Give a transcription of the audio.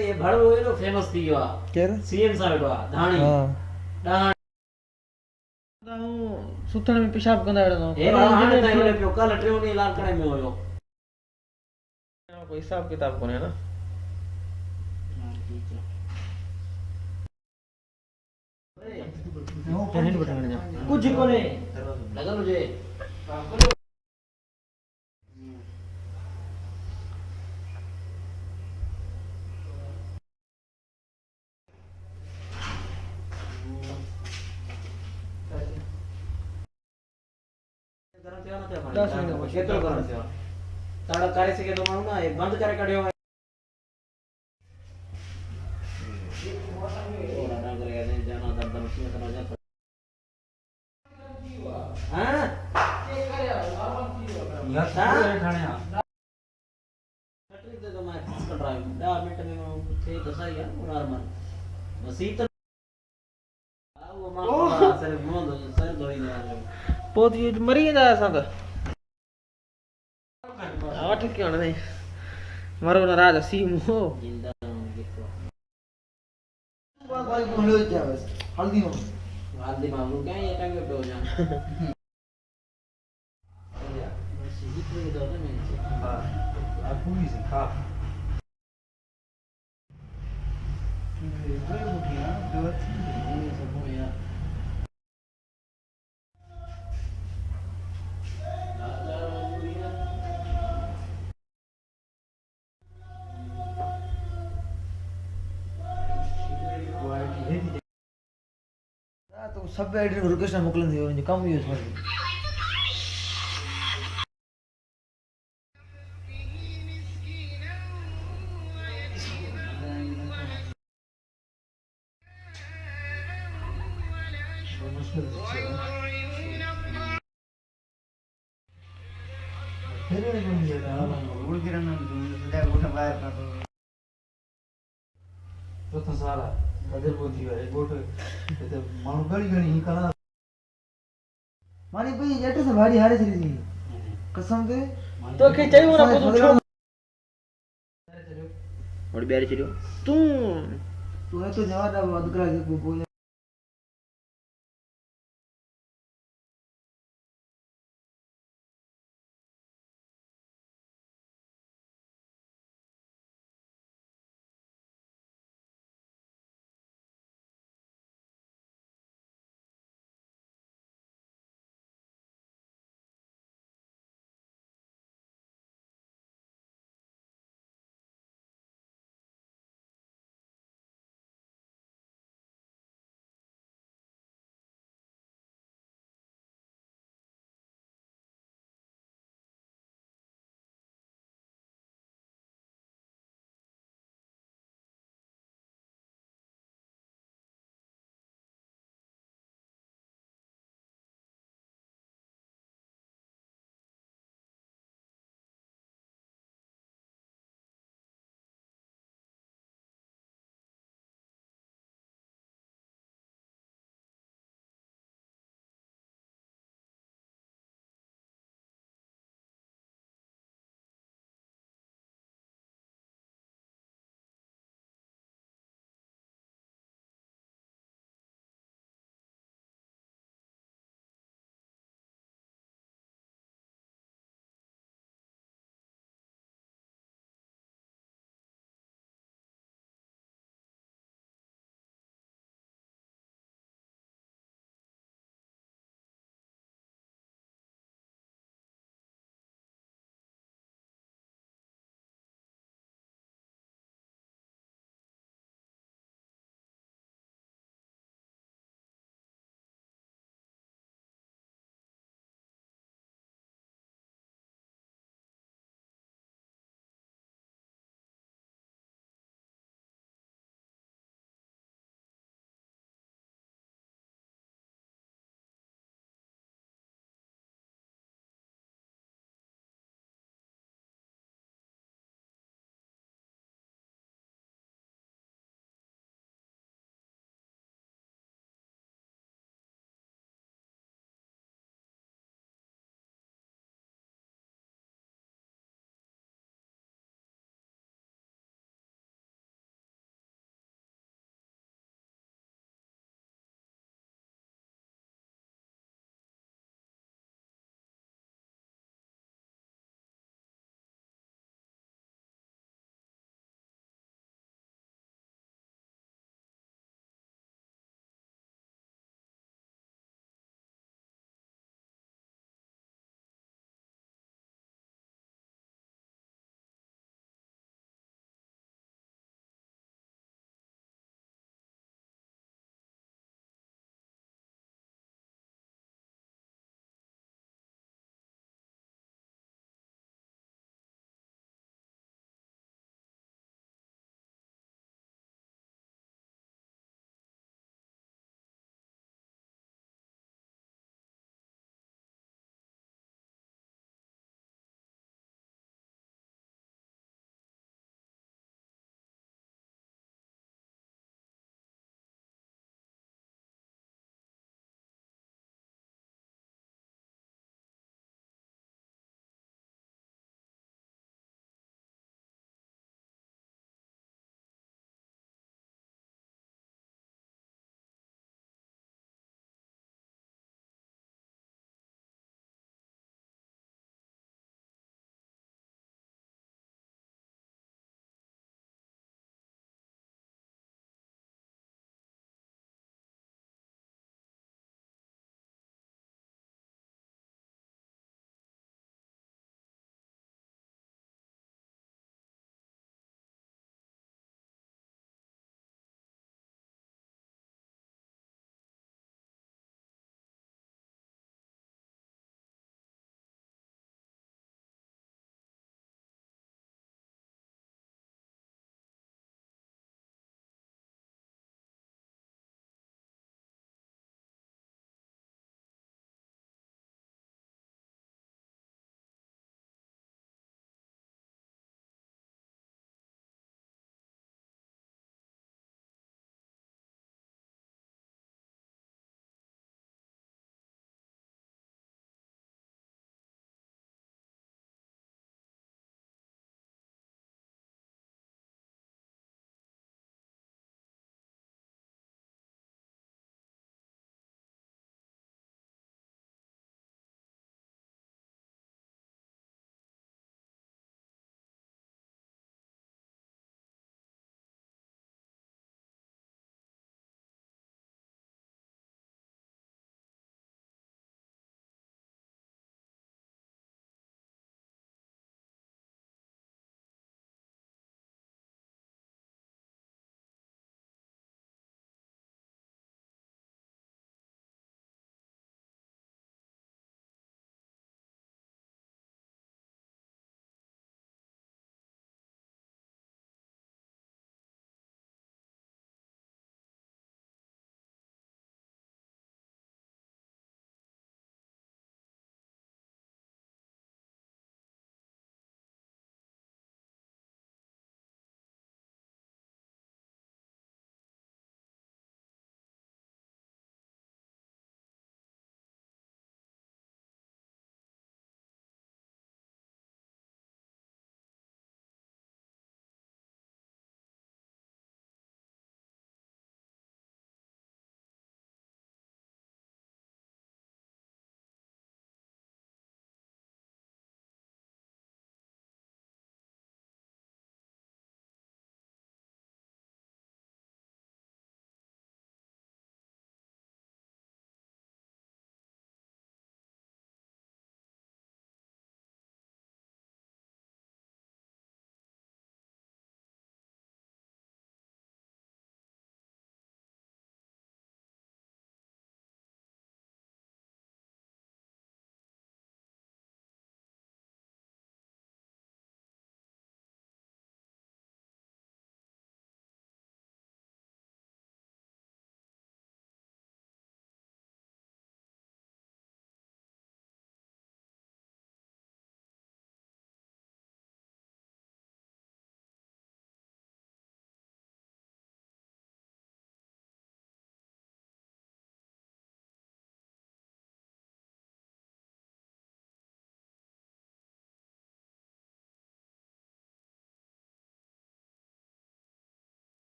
ये भाड़ो yellow famous थी गयो केर सीएम साहब धाणी हां सुथण में पेशाब कंदा रहंदो हे हाणे ताईं वले पियो कल ट्रेन नी लाल कड़े में होयो कोई हिसाब किताब कोने ना हां ठीक है हेन बटन जा कुछ कोने लगा मुझे दस मिनट केतरो गरम थियो ताड़ा करे सके तो मानू ना एक बंद करे कढियो ओरा ना करे ने जानो दम से तना जा हां के करे नॉर्मल थी या ठाणे छटरी दे तो मैं कर रहा हूं 10 मिनट में थे दसाई है नॉर्मल मसीत वो मां सर मोंद सर धोई ने पोत ये मरी गया असा तो आठ क्यों नहीं मारो ना राजा सीम हो जिंदा देखो भाई बोलो क्या बस हल्दी मांगू क्या ये टाइम पे हो जा बस इतने दो ना मैं हां आप पूरी से खा ये तो बुकिया दो ये सब हो या तो सब एडिट लोकेशन मोकलन दियो जो कम यूज कर तेरे को नहीं है उड़ गिरना सुधा गोठा बाहर ना तो सारा बदल बोती है गोठ तो मानु गली गली ही कला मानी भाई जेटे से भारी हारे थी कसम से तो के चाहिए ना पूछो और बैर चलियो तू है तो जवाब अदकरा के बोल